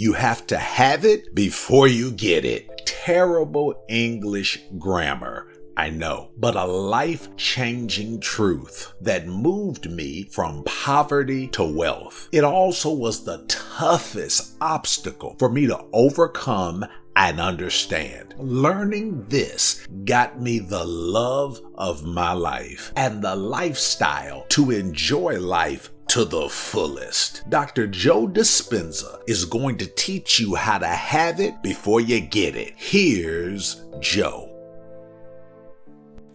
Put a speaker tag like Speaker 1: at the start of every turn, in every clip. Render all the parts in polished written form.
Speaker 1: You have to have it before you get it. Terrible English grammar, I know, but a life-changing truth that moved me from poverty to wealth. It also was the toughest obstacle for me to overcome and understand. Learning this got me the love of my life and the lifestyle to enjoy life to the fullest. Dr. Joe Dispenza is going to teach you how to have it before you get it. Here's Joe.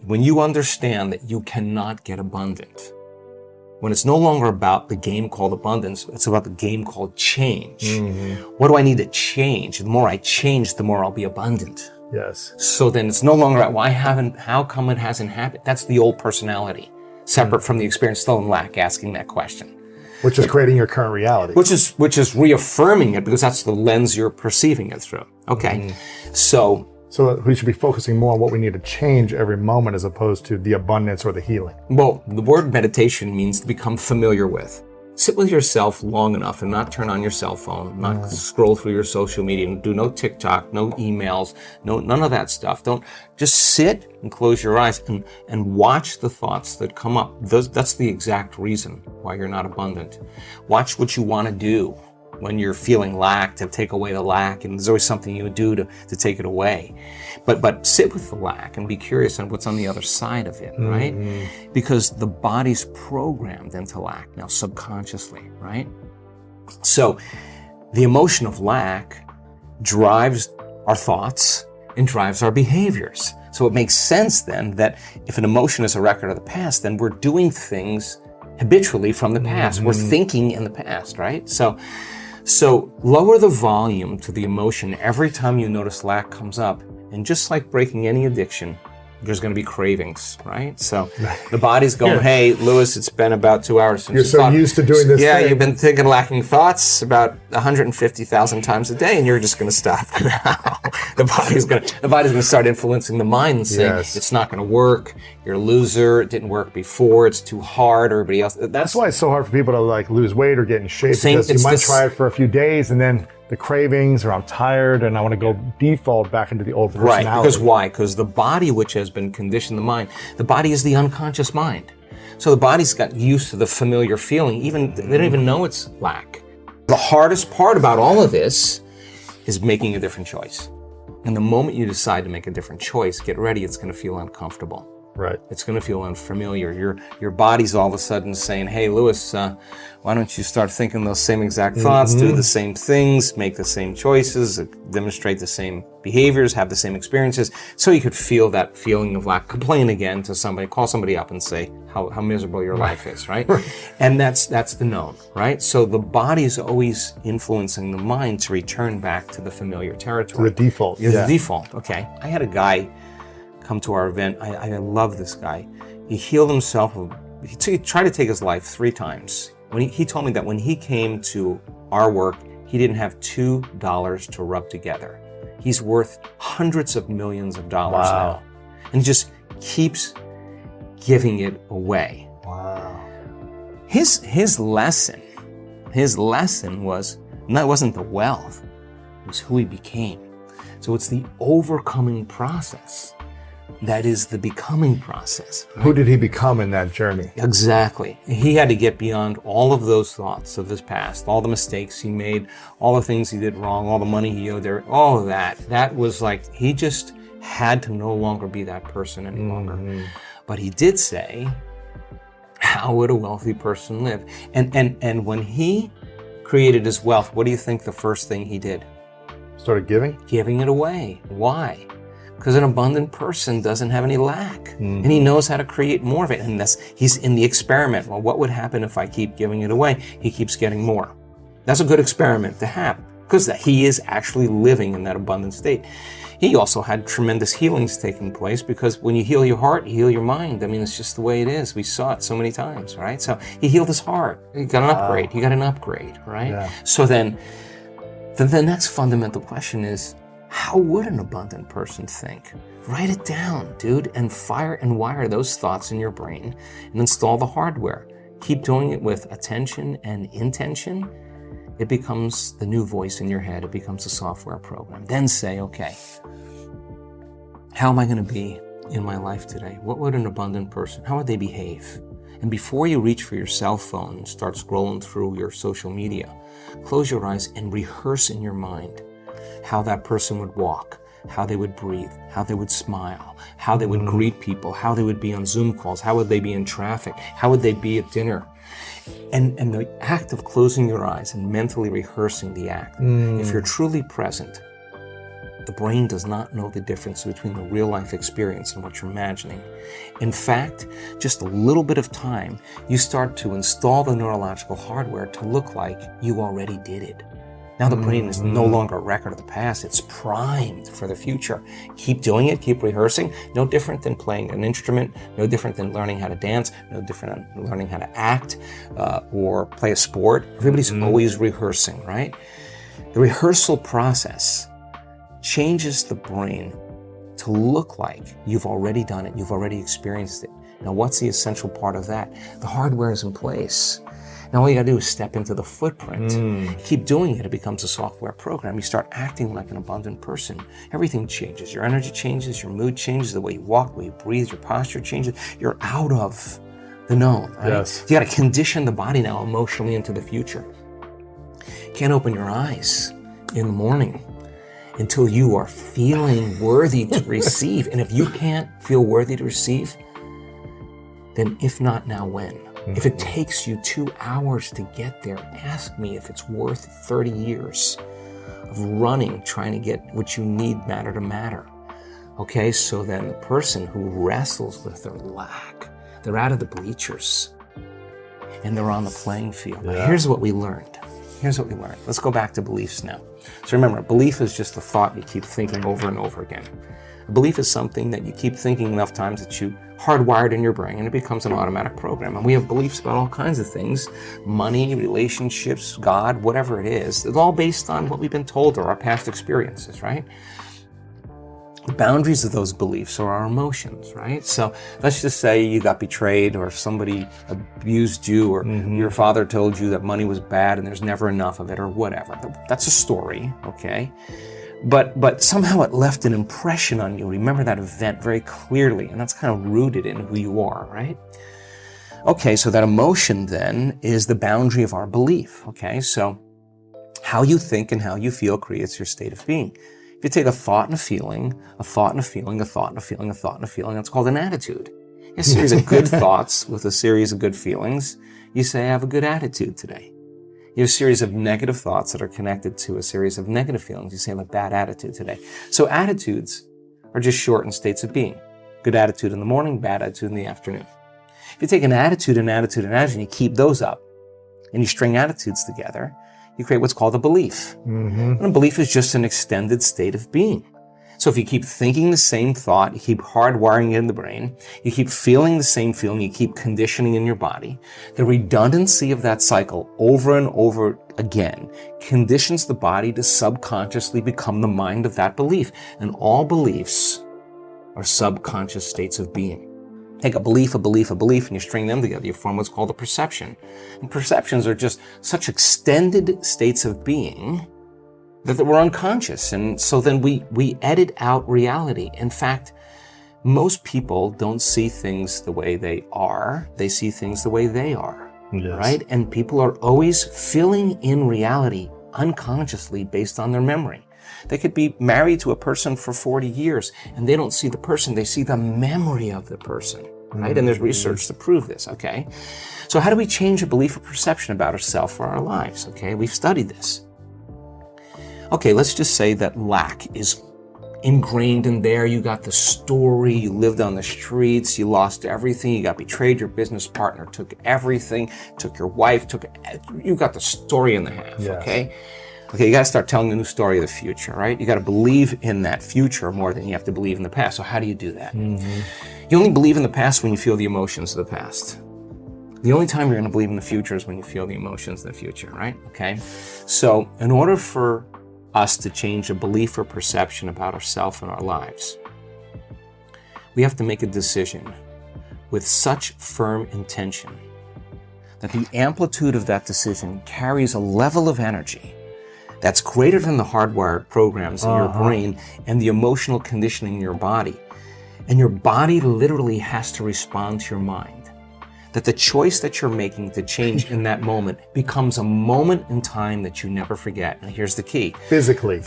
Speaker 2: When you understand that you cannot get abundant, when it's no longer about the game called abundance, it's about the game called change. Mm-hmm. What do I need to change? The more I change, the more I'll be abundant.
Speaker 3: Yes.
Speaker 2: So then it's no longer how come it hasn't happened? That's the old personality, separate from the experience, still in lack, asking that question.
Speaker 3: Which is creating your current reality.
Speaker 2: Which is reaffirming it, because that's the lens you're perceiving it through. Okay. Mm-hmm. So
Speaker 3: we should be focusing more on what we need to change every moment as opposed to the abundance or the healing.
Speaker 2: Well, the word meditation means to become familiar with. Sit with yourself long enough and not turn on your cell phone, not scroll through your social media, do no TikTok, no emails, none of that stuff. Don't just sit and close your eyes and watch the thoughts that come up. That's the exact reason why you're not abundant. Watch what you want to do when you're feeling lack, to take away the lack, and there's always something you would do to take it away. But sit with the lack and be curious on what's on the other side of it, right? Mm-hmm. Because the body's programmed into lack now subconsciously, right? So the emotion of lack drives our thoughts and drives our behaviors. So it makes sense then that if an emotion is a record of the past, then we're doing things habitually from the past. Mm-hmm. We're thinking in the past, right? So lower the volume to the emotion every time you notice lack comes up. And just like breaking any addiction, there's going to be cravings, right? So the body's going, hey, Lewis, it's been about 2 hours since
Speaker 3: you're so used to doing this thing.
Speaker 2: You've been thinking lacking thoughts about 150,000 times a day, and you're just going to stop now. The body's going to start influencing the mind and saying, it's not going to work. You're a loser. It didn't work before. It's too hard. Everybody else. That's
Speaker 3: why it's so hard for people to lose weight or get in shape, because you might try it for a few days and then the cravings, or I'm tired and I want to go default back into the old personality.
Speaker 2: Right, because why? Because the body, which has been conditioned, the body is the unconscious mind. So the body's got used to the familiar feeling. They don't even know it's lack. The hardest part about all of this is making a different choice. And the moment you decide to make a different choice, get ready, it's going to feel uncomfortable.
Speaker 3: Right.
Speaker 2: It's going to feel unfamiliar. Your body's all of a sudden saying, hey, Lewis, why don't you start thinking those same exact thoughts, do the same things, make the same choices, demonstrate the same behaviors, have the same experiences, so you could feel that feeling of lack. Complain again to somebody, call somebody up and say how miserable your life is, right? And that's the known, right? So the body is always influencing the mind to return back to the familiar territory.
Speaker 3: To the default.
Speaker 2: The default, okay. I had a guy come to our event. I love this guy. He healed himself. He tried to take his life 3 times. When he told me that when he came to our work, he didn't have $2 to rub together. He's worth hundreds of millions of dollars now. And he just keeps giving it away.
Speaker 3: Wow.
Speaker 2: His lesson wasn't the wealth, it was who he became. So it's the overcoming process that is the becoming process. Right?
Speaker 3: Who did he become in that journey?
Speaker 2: Exactly. He had to get beyond all of those thoughts of his past, all the mistakes he made, all the things he did wrong, all the money he owed there, all of that. That was like, he just had to no longer be that person any longer. But he did say, how would a wealthy person live? And when he created his wealth, what do you think the first thing he did?
Speaker 3: Started giving?
Speaker 2: Giving it away. Why? Because an abundant person doesn't have any lack. And he knows how to create more of it. And he's in the experiment. Well, what would happen if I keep giving it away? He keeps getting more. That's a good experiment to have, because he is actually living in that abundant state. He also had tremendous healings taking place, because when you heal your heart, you heal your mind. I mean, it's just the way it is. We saw it so many times, right? So he healed his heart. He got an upgrade. He got an upgrade, right? Yeah. So then the next fundamental question is, how would an abundant person think? Write it down, dude, and fire and wire those thoughts in your brain and install the hardware. Keep doing it with attention and intention, it becomes the new voice in your head. It becomes a software program. Then say, okay, how am I going to be in my life today? What would an abundant person, how would they behave? And before you reach for your cell phone and start scrolling through your social media, close your eyes and rehearse in your mind how that person would walk, how they would breathe, how they would smile, how they would greet people, how they would be on Zoom calls, how would they be in traffic, how would they be at dinner. And the act of closing your eyes and mentally rehearsing the act, if you're truly present, the brain does not know the difference between the real life experience and what you're imagining. In fact, just a little bit of time, you start to install the neurological hardware to look like you already did it. Now the brain is no longer a record of the past, it's primed for the future. Keep doing it, keep rehearsing, no different than playing an instrument, no different than learning how to dance, no different than learning how to act or play a sport. Everybody's always rehearsing, right? The rehearsal process changes the brain to look like you've already done it, you've already experienced it. Now what's the essential part of that? The hardware is in place. Now all you gotta do is step into the footprint. Keep doing it, it becomes a software program. You start acting like an abundant person. Everything changes. Your energy changes, your mood changes, the way you walk, the way you breathe, your posture changes. You're out of the known, right?
Speaker 3: Yes.
Speaker 2: You gotta condition the body now emotionally into the future. You can't open your eyes in the morning until you are feeling worthy to receive. And if you can't feel worthy to receive, then if not now, when? If it takes you 2 hours to get there, ask me if it's worth 30 years of running, trying to get what you need matter to matter. Okay, so then the person who wrestles with their lack, they're out of the bleachers and they're on the playing field.
Speaker 3: Yeah.
Speaker 2: Now, here's what we learned. Let's go back to beliefs now. So remember, belief is just a thought you keep thinking over and over again. A belief is something that you keep thinking enough times that you hardwired in your brain and it becomes an automatic program. And we have beliefs about all kinds of things, money, relationships, God, whatever it is. It's all based on what we've been told or our past experiences, right? The boundaries of those beliefs are our emotions, right? So let's just say you got betrayed or somebody abused you or your father told you that money was bad and there's never enough of it or whatever. That's a story, okay? But somehow it left an impression on you. Remember that event very clearly, and that's kind of rooted in who you are, right? Okay, so that emotion then is the boundary of our belief, okay? So how you think and how you feel creates your state of being. If you take a thought and a feeling, a thought and a feeling, a thought and a feeling, a thought and a feeling, that's called an attitude. A series of good thoughts with a series of good feelings, you say, I have a good attitude today. You have a series of negative thoughts that are connected to a series of negative feelings. You say, I have a bad attitude today. So attitudes are just shortened states of being. Good attitude in the morning, bad attitude in the afternoon. If you take an attitude, and you keep those up, and you string attitudes together, you create what's called a belief. And a belief is just an extended state of being. So if you keep thinking the same thought, you keep hardwiring it in the brain, you keep feeling the same feeling, you keep conditioning in your body, the redundancy of that cycle over and over again conditions the body to subconsciously become the mind of that belief. And all beliefs are subconscious states of being. Take a belief, and you string them together, you form what's called a perception. And perceptions are just such extended states of being that we're unconscious. And so then we edit out reality. In fact, most people don't see things the way they are. They see things the way they are, right? And people are always filling in reality unconsciously based on their memory. They could be married to a person for 40 years and they don't see the person, they see the memory of the person, right? And there's research to prove this, okay? So how do we change a belief or perception about ourselves for our lives, okay? We've studied this. Okay, let's just say that lack is ingrained in there. You got the story, you lived on the streets, you lost everything, you got betrayed, your business partner took everything, took your wife, you got the story in the half, okay? Okay, you gotta start telling a new story of the future, right? You gotta believe in that future more than you have to believe in the past. So how do you do that? You only believe in the past when you feel the emotions of the past. The only time you're gonna believe in the future is when you feel the emotions of the future, right? Okay, so in order for us to change a belief or perception about ourselves and our lives, we have to make a decision with such firm intention that the amplitude of that decision carries a level of energy that's greater than the hardwired programs in your brain and the emotional conditioning in your body. And your body literally has to respond to your mind. That the choice that you're making to change in that moment becomes a moment in time that you never forget. And here's the key.
Speaker 3: Physically.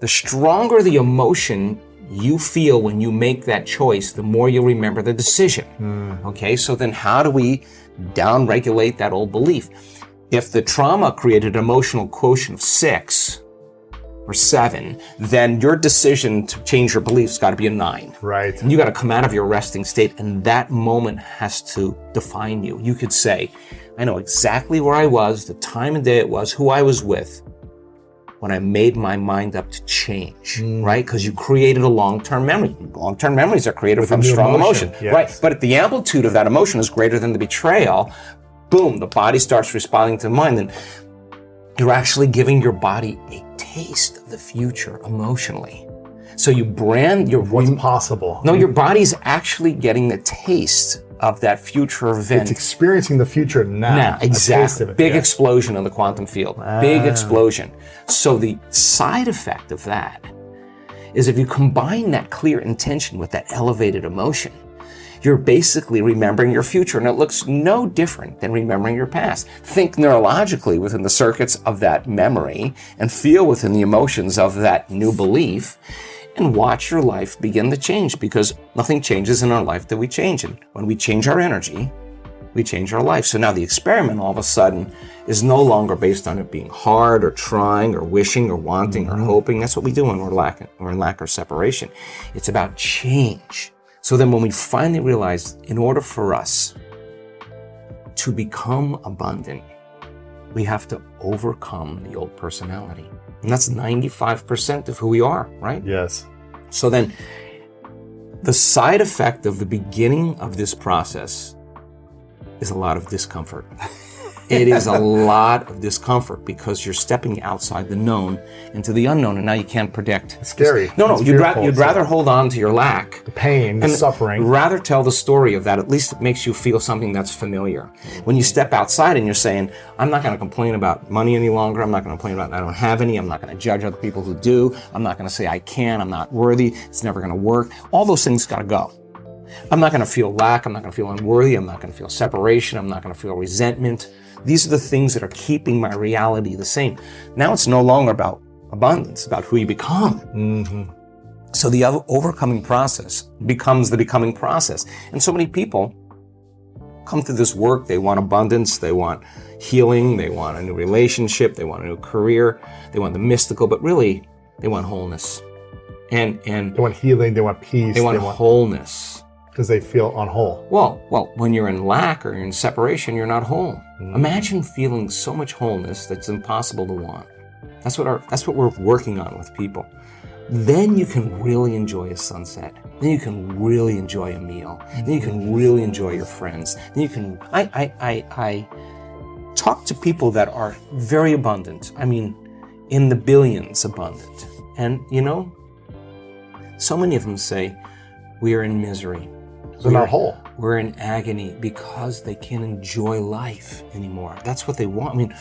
Speaker 2: The stronger the emotion you feel when you make that choice, the more you'll remember the decision. Okay, so then how do we down-regulate that old belief? If the trauma created an emotional quotient of 6 or 7, then your decision to change your beliefs got to be a 9.
Speaker 3: Right.
Speaker 2: And you got to come out of your resting state, and that moment has to define you. You could say, I know exactly where I was, the time of day it was, who I was with, when I made my mind up to change, right? Because you created a long-term memory. Long-term memories are created from strong emotion,
Speaker 3: yes.
Speaker 2: right? But if the amplitude of that emotion is greater than the betrayal, boom, the body starts responding to the mind, and you're actually giving your body a taste of the future emotionally. So you brand your...
Speaker 3: What's possible.
Speaker 2: No, your body's actually getting the taste of that future event.
Speaker 3: It's experiencing the future now.
Speaker 2: Exactly. Big explosion in the quantum field. Big explosion. So the side effect of that is if you combine that clear intention with that elevated emotion, you're basically remembering your future, and it looks no different than remembering your past. Think neurologically within the circuits of that memory and feel within the emotions of that new belief, and watch your life begin to change, because nothing changes in our life that we change. And when we change our energy, we change our life. So now the experiment all of a sudden is no longer based on it being hard or trying or wishing or wanting or hoping. That's what we do when we're in lack or separation. It's about change. So then when we finally realize, in order for us to become abundant, we have to overcome the old personality. And that's 95% of who we are, right?
Speaker 3: Yes.
Speaker 2: So then the side effect of the beginning of this process is a lot of discomfort. It is a lot of discomfort because you're stepping outside the known into the unknown, and now you can't predict.
Speaker 3: It's scary.
Speaker 2: No, you'd rather hold on to your lack.
Speaker 3: The pain, the suffering.
Speaker 2: Rather tell the story of that. At least it makes you feel something that's familiar. When you step outside and you're saying, I'm not going to complain about money any longer. I'm not going to complain about I don't have any. I'm not going to judge other people who do. I'm not going to say I can. I'm not worthy. It's never going to work. All those things got to go. I'm not going to feel lack. I'm not going to feel unworthy. I'm not going to feel separation. I'm not going to feel resentment. These are the things that are keeping my reality the same. Now it's no longer about abundance, about who you become. So the overcoming process becomes the becoming process. And so many people come to this work. They want abundance. They want healing. They want a new relationship. They want a new career. They want the mystical, but really they want wholeness. And
Speaker 3: they want healing. They want peace.
Speaker 2: They want wholeness.
Speaker 3: Because they feel unwhole.
Speaker 2: Well, when you're in lack or you're in separation, you're not whole. Imagine feeling so much wholeness that's impossible to want. That's what we're working on with people. Then you can really enjoy a sunset. Then you can really enjoy a meal. Then you can really enjoy your friends. Then you can. I talk to people that are very abundant. I mean, in the billions abundant, and so many of them say we are in misery.
Speaker 3: They're not whole.
Speaker 2: We're in agony because they can't enjoy life anymore. That's what they want. I mean,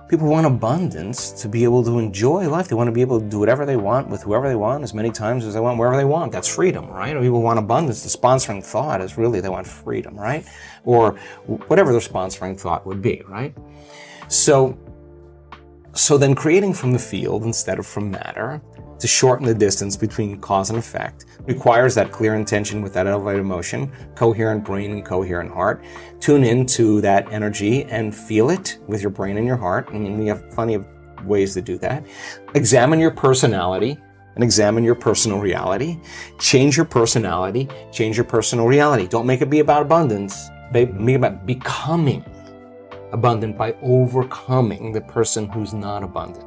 Speaker 2: people want abundance to be able to enjoy life. They want to be able to do whatever they want with whoever they want as many times as they want, wherever they want. That's freedom, right? Or people want abundance. The sponsoring thought is really they want freedom, right? Or whatever their sponsoring thought would be, right? So then creating from the field instead of from matter to shorten the distance between cause and effect requires that clear intention with that elevated emotion, coherent brain and coherent heart. Tune into that energy and feel it with your brain and your heart. I mean, we have plenty of ways to do that. Examine your personality and examine your personal reality. Change your personality, change your personal reality. Don't make it be about abundance. Make it about becoming abundant by overcoming the person who's not abundant.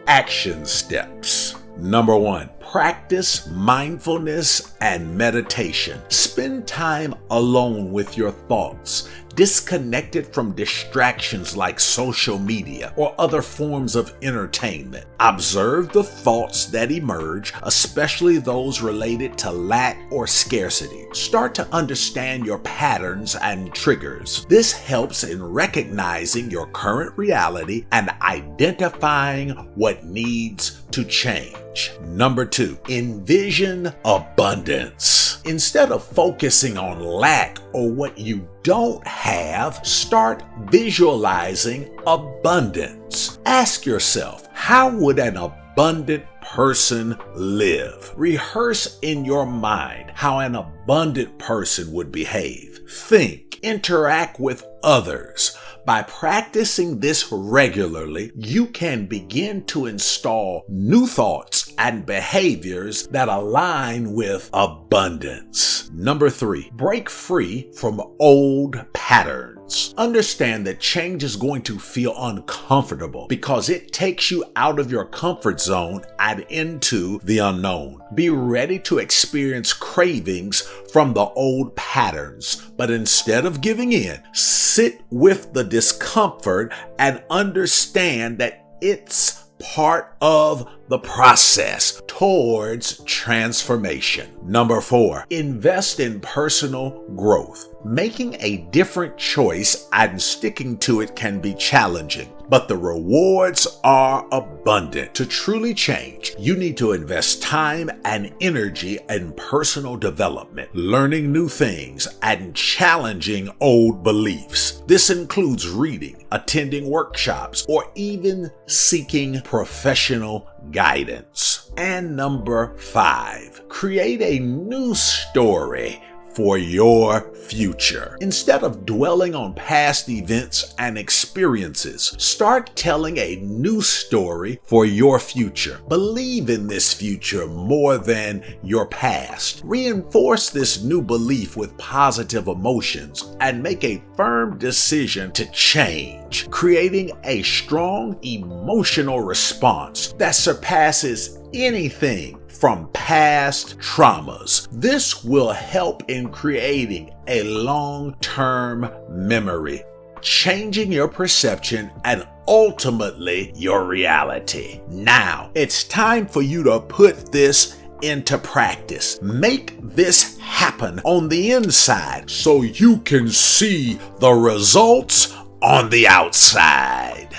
Speaker 1: Action steps. Number 1, practice mindfulness and meditation. Spend time alone with your thoughts. disconnected from distractions like social media or other forms of entertainment. Observe the thoughts that emerge, especially those related to lack or scarcity. Start to understand your patterns and triggers. This helps in recognizing your current reality and identifying what needs to change. Number 2, envision abundance. Instead of focusing on lack or what you don't have, start visualizing abundance. Ask yourself, how would an abundant person live? Rehearse in your mind how an abundant person would behave. Think, interact with others. By practicing this regularly, you can begin to install new thoughts and behaviors that align with abundance. Number 3, break free from old patterns. Understand that change is going to feel uncomfortable because it takes you out of your comfort zone and into the unknown. Be ready to experience cravings from the old patterns, but instead of giving in, sit with the discomfort and understand that it's part of the process towards transformation. Number 4, invest in personal growth. Making a different choice and sticking to it can be challenging, but the rewards are abundant. To truly change, you need to invest time and energy in personal development, learning new things, and challenging old beliefs. This includes reading, attending workshops, or even seeking professional guidance. And number 5, create a new story for your future. Instead of dwelling on past events and experiences, start telling a new story for your future. Believe in this future more than your past. Reinforce this new belief with positive emotions and make a firm decision to change, creating a strong emotional response that surpasses anything from past traumas. This will help in creating a long-term memory, changing your perception and ultimately your reality. Now, it's time for you to put this into practice. Make this happen on the inside so you can see the results on the outside.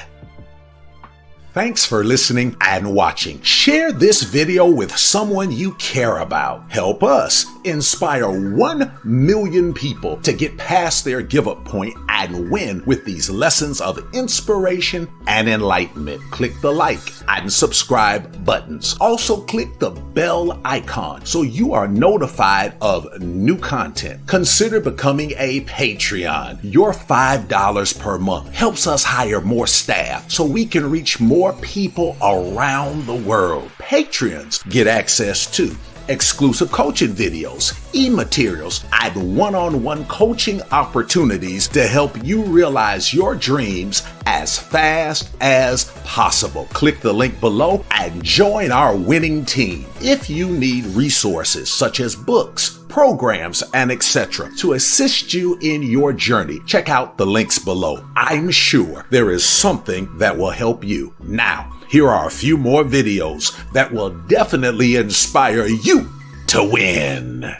Speaker 1: Thanks for listening and watching. Share this video with someone you care about. Help us inspire 1 million people to get past their give-up point and win with these lessons of inspiration and enlightenment. Click the like and subscribe buttons. Also click the bell icon so you are notified of new content. Consider becoming a Patreon. Your $5 per month helps us hire more staff so we can reach more people around the world. Patrons get access to exclusive coaching videos, e-materials, and one-on-one coaching opportunities to help you realize your dreams as fast as possible. Click the link below and join our winning team. If you need resources such as books, programs, and etc. to assist you in your journey, check out the links below. I'm sure there is something that will help you. Now, here are a few more videos that will definitely inspire you to win.